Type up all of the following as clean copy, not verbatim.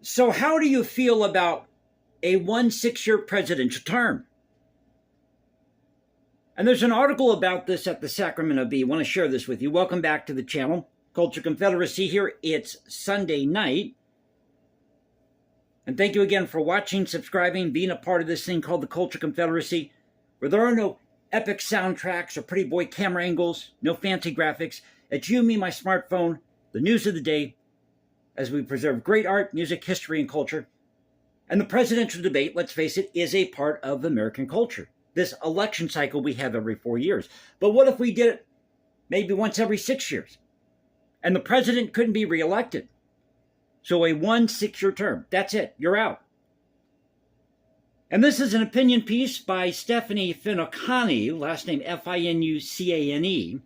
So, how do you feel about a 1 6-year presidential term? And there's an article about this at the Sacramento Bee. I want to share this with you. Welcome back to the channel. Culture Confederacy here. It's Sunday night. And thank you again for watching, subscribing, being a part of this thing called the Culture Confederacy, where there are no epic soundtracks or pretty boy camera angles, no fancy graphics. It's you, me, my smartphone, the news of the day, as we preserve great art, music, history, and culture. And the presidential debate, let's face it, is a part of American culture. This election cycle we have every 4 years. But what if we did it maybe once every 6 years? And the president couldn't be reelected. So a 1 6-year term. That's it. You're out. And this is an opinion piece by Stephanie Finucane, last name Finucane.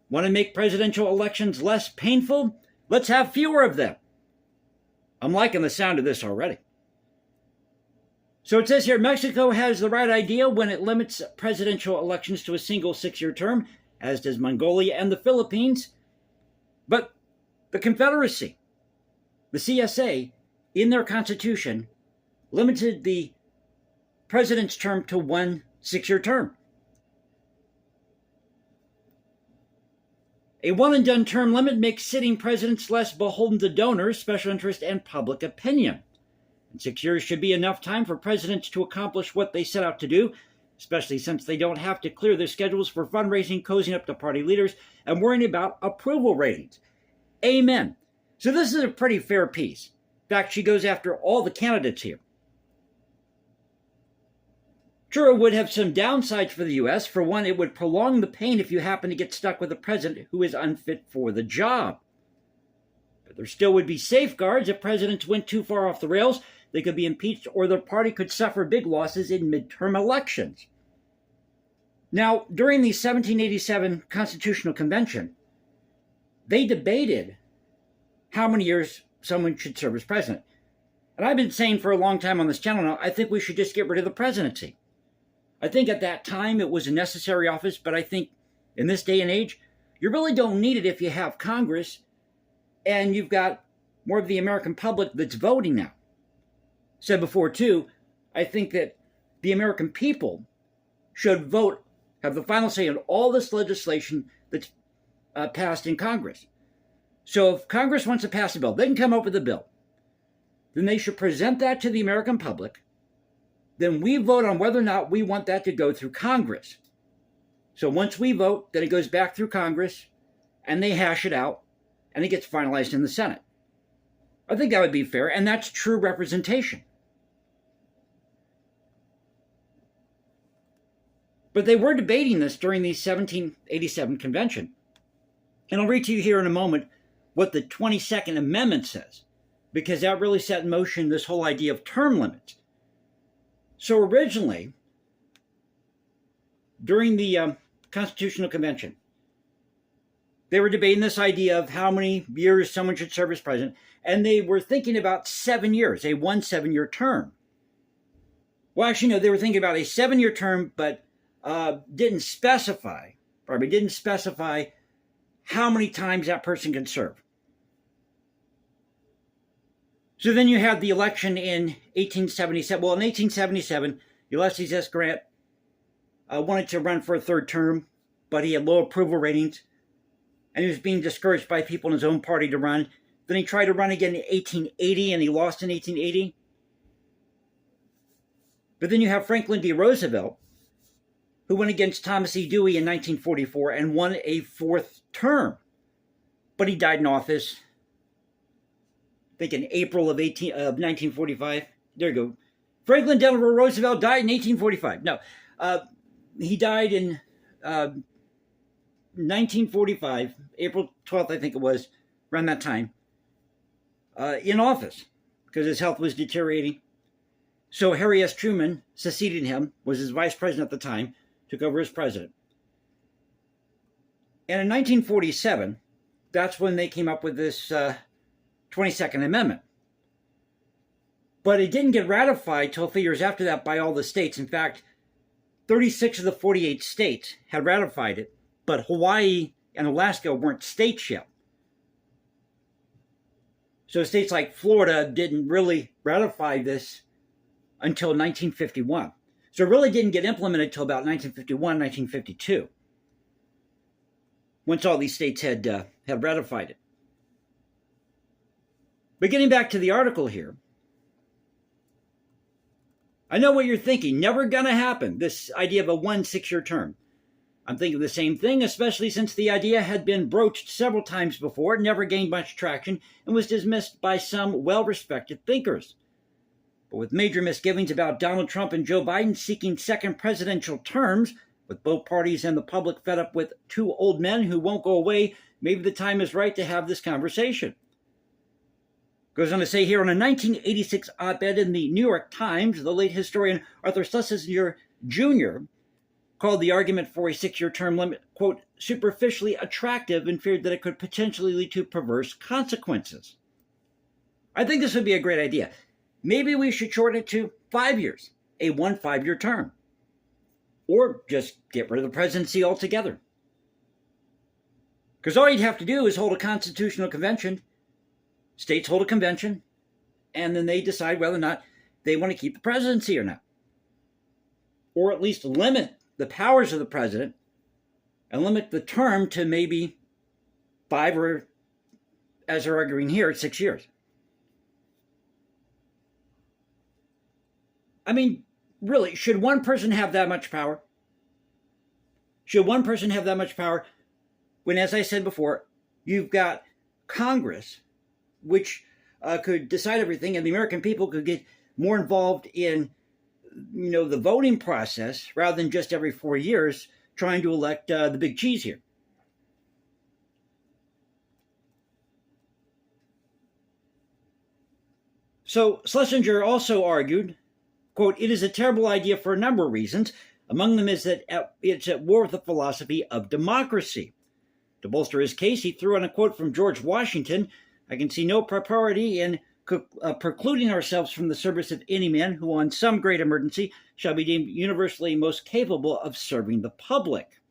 Want to make presidential elections less painful? Let's have fewer of them. I'm liking the sound of this already. So it says here, Mexico has the right idea when it limits presidential elections to a single 6-year term, as does Mongolia and the Philippines. But the Confederacy, the CSA, in their constitution, limited the president's term to 1 6-year term. A one-and-done term limit makes sitting presidents less beholden to donors, special interest, and public opinion. And 6 years should be enough time for presidents to accomplish what they set out to do, especially since they don't have to clear their schedules for fundraising, cozying up to party leaders, and worrying about approval ratings. Amen. So this is a pretty fair piece. In fact, she goes after all the candidates here. Sure, it would have some downsides for the U.S. For one, it would prolong the pain if you happen to get stuck with a president who is unfit for the job. But there still would be safeguards. If presidents went too far off the rails, they could be impeached or their party could suffer big losses in midterm elections. Now, during the 1787 Constitutional Convention, they debated how many years someone should serve as president. And I've been saying for a long time on this channel now, I think we should just get rid of the presidency. I think at that time it was a necessary office, but I think in this day and age, you really don't need it if you have Congress and you've got more of the American public that's voting now. Said before too, I think that the American people should vote, have the final say on all this legislation that's passed in Congress. So if Congress wants to pass a bill, they can come up with a bill. Then they should present that to the American public. Then we vote on whether or not we want that to go through Congress. So once we vote, then it goes back through Congress, and they hash it out, and it gets finalized in the Senate. I think that would be fair, and that's true representation. But they were debating this during the 1787 convention. And I'll read to you here in a moment what the 22nd Amendment says, because that really set in motion this whole idea of term limits. So originally, during the Constitutional Convention, they were debating this idea of how many years someone should serve as president, and they were thinking about 7 years, a 1 7-year term. Well, actually, no, they were thinking about a 7-year term, but didn't specify how many times that person can serve. So then you have the election in 1877. Well, in 1877, Ulysses S. Grant wanted to run for a third term, but he had low approval ratings, and he was being discouraged by people in his own party to run. Then he tried to run again in 1880, and he lost in 1880. But then you have Franklin D. Roosevelt, who went against Thomas E. Dewey in 1944 and won a 4th term. But he died in office, I think in April of 1945. There you go. Franklin Delano Roosevelt died in 1845. No, he died in 1945, April 12th, I think it was, around that time, in office, because his health was deteriorating. So Harry S. Truman succeeded him, was his vice president at the time, took over as president. And in 1947, that's when they came up with this 22nd Amendment. But it didn't get ratified till a few years after that by all the states. In fact, 36 of the 48 states had ratified it, but Hawaii and Alaska weren't states yet. So states like Florida didn't really ratify this until 1951. So it really didn't get implemented until about 1951, 1952, once all these states had ratified it. But getting back to the article here, I know what you're thinking. Never gonna happen, this idea of a 1 6-year term. I'm thinking the same thing, especially since the idea had been broached several times before, never gained much traction, and was dismissed by some well-respected thinkers. But with major misgivings about Donald Trump and Joe Biden seeking second presidential terms, with both parties and the public fed up with two old men who won't go away, maybe the time is right to have this conversation. Goes on to say here, in a 1986 op-ed in the New York Times, the late historian Arthur Schlesinger Jr. called the argument for a 6-year term limit, quote, superficially attractive, and feared that it could potentially lead to perverse consequences. I think this would be a great idea. Maybe we should shorten it to 5 years, a 1 5-year term. Or just get rid of the presidency altogether. Because all you'd have to do is hold a constitutional convention. States hold a convention, and then they decide whether or not they want to keep the presidency or not. Or at least limit the powers of the president and limit the term to maybe 5 or, as they're arguing here, 6 years. I mean, really, should one person have that much power? Should one person have that much power when, as I said before, you've got Congress, which could decide everything, and the American people could get more involved in, the voting process rather than just every 4 years trying to elect the big cheese here. So Schlesinger also argued, quote, it is a terrible idea for a number of reasons. Among them is that it's at war with the philosophy of democracy. To bolster his case, he threw in a quote from George Washington, I can see no propriety in precluding ourselves from the service of any man who on some great emergency shall be deemed universally most capable of serving the public.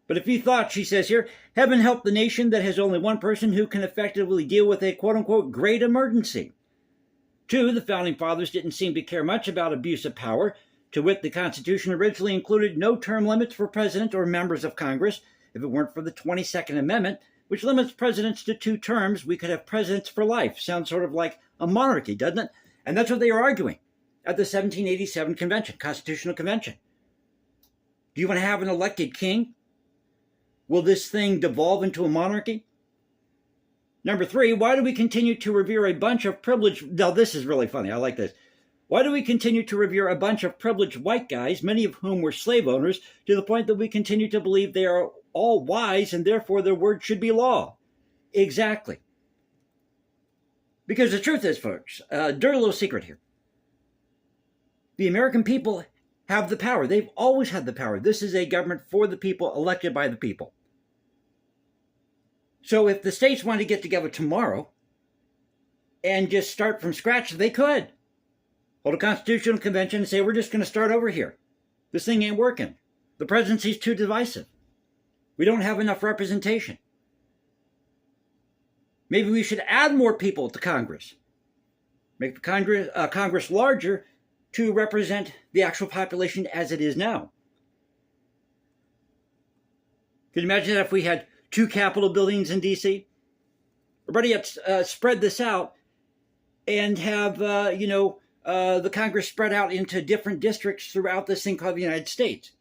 But if you thought, she says here, heaven help the nation that has only one person who can effectively deal with a quote-unquote great emergency. 2, the Founding Fathers didn't seem to care much about abuse of power. To wit, the Constitution originally included no term limits for president or members of Congress. If it weren't for the 22nd Amendment, which limits presidents to 2 terms, we could have presidents for life. Sounds sort of like a monarchy, doesn't it? And that's what they were arguing at the 1787 convention, Constitutional Convention. Do you want to have an elected king? Will this thing devolve into a monarchy? Number 3, why do we continue to revere a bunch of privileged... Now, this is really funny. I like this. Why do we continue to revere a bunch of privileged white guys, many of whom were slave owners, to the point that we continue to believe they are all wise and therefore their word should be law? Exactly. Because the truth is, folks, dirty little secret here. The American people have the power. They've always had the power. This is a government for the people, elected by the people. So if the states wanted to get together tomorrow and just start from scratch, they could. Hold a constitutional convention and say, we're just going to start over here. This thing ain't working. The presidency's too divisive. We don't have enough representation. Maybe we should add more people to Congress. Make the Congress larger to represent the actual population as it is now. Can you imagine if we had 2 Capitol buildings in D.C.? Everybody spread this out and have, the Congress spread out into different districts throughout this thing called the United States.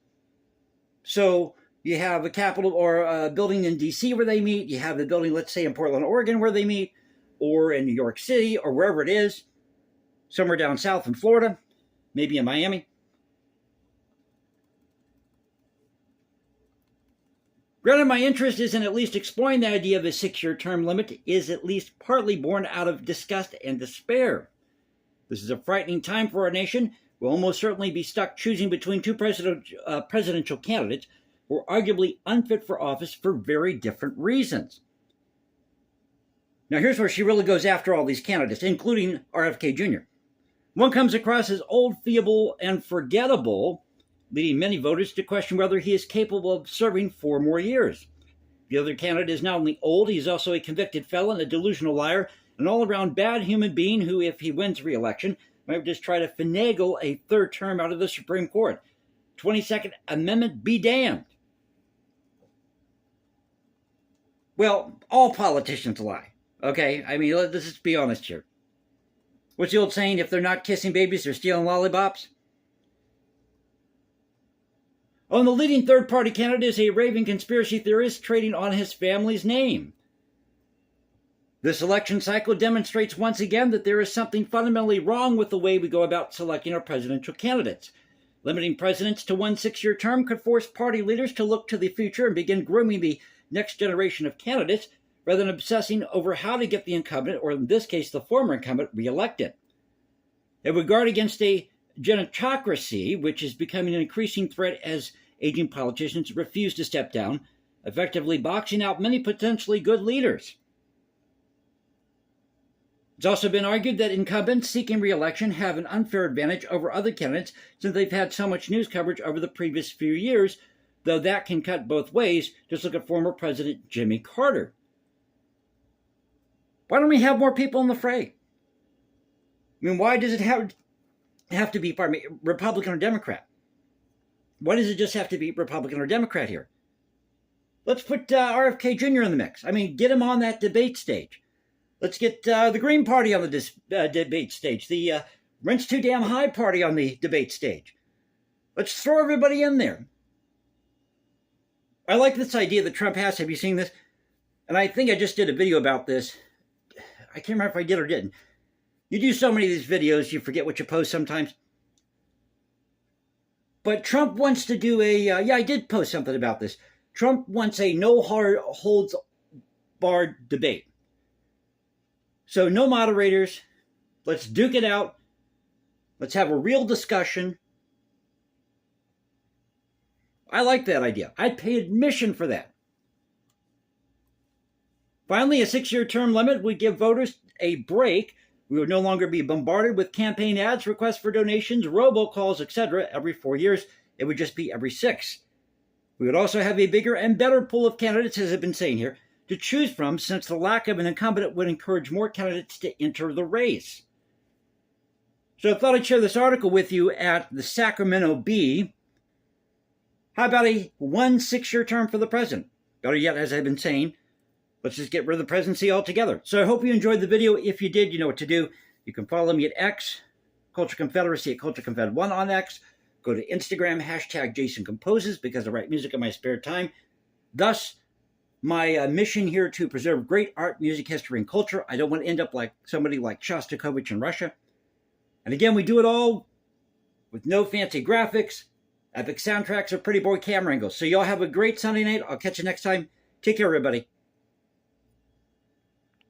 So you have a Capitol or a building in D.C. where they meet. You have the building, let's say, in Portland, Oregon where they meet, or in New York City, or wherever it is, somewhere down south in Florida, maybe in Miami. Granted, my interest is in at least exploring the idea of a 6-year term limit is at least partly born out of disgust and despair. This is a frightening time for our nation. We'll almost certainly be stuck choosing between 2 presidential candidates who are arguably unfit for office for very different reasons. Now here's where she really goes after all these candidates, including RFK Jr. One comes across as old, feeble, and forgettable, leading many voters to question whether he is capable of serving 4 more years. The other candidate is not only old, he's also a convicted felon, a delusional liar, an all-around bad human being who, if he wins re-election, might just try to finagle a third term out of the Supreme Court. 22nd Amendment be damned. Well, all politicians lie, okay? I mean, let's just be honest here. What's the old saying? If they're not kissing babies, they're stealing lollipops? Oh, and the leading third-party candidate is a raving conspiracy theorist trading on his family's name. This election cycle demonstrates once again that there is something fundamentally wrong with the way we go about selecting our presidential candidates. Limiting presidents to one 6-year term could force party leaders to look to the future and begin grooming the next generation of candidates rather than obsessing over how to get the incumbent, or in this case the former incumbent, reelected. It would guard against a genetocracy, which is becoming an increasing threat as aging politicians refuse to step down, effectively boxing out many potentially good leaders. It's also been argued that incumbents seeking re-election have an unfair advantage over other candidates since they've had so much news coverage over the previous few years, though that can cut both ways. Just look at former President Jimmy Carter. Why don't we have more people in the fray? I mean, why does it have to be, Republican or Democrat? Why does it just have to be Republican or Democrat here? Let's put RFK Jr. in the mix. I mean, get him on that debate stage. Let's get the Green Party on the debate stage, the Rents Too Damn High Party on the debate stage. Let's throw everybody in there. I like this idea that Trump has. Have you seen this? And I think I just did a video about this. I can't remember if I did or didn't. You do so many of these videos, you forget what you post sometimes. But Trump wants to do a, I did post something about this. Trump wants a no holds barred debate. So no moderators. Let's duke it out. Let's have a real discussion. I like that idea. I'd pay admission for that. Finally, a 6-year term limit would give voters a break. We would no longer be bombarded with campaign ads, requests for donations, robocalls, etc. every 4 years. It would just be every 6. We would also have a bigger and better pool of candidates, as I've been saying here, to choose from, since the lack of an incumbent would encourage more candidates to enter the race. So I thought I'd share this article with you at the Sacramento Bee. How about a 6-year term for the president? Better yet, as I've been saying, let's just get rid of the presidency altogether. So I hope you enjoyed the video. If you did, you know what to do. You can follow me at X, Culture Confederacy, at Culture Confed 1 on X. Go to Instagram, hashtag Jason Composes, because I write music in my spare time. Thus, my mission here to preserve great art, music, history, and culture. I don't want to end up like somebody like Shostakovich in Russia. And again, we do it all with no fancy graphics, epic soundtracks, or pretty boy camera angles. So y'all have a great Sunday night. I'll catch you next time. Take care, everybody.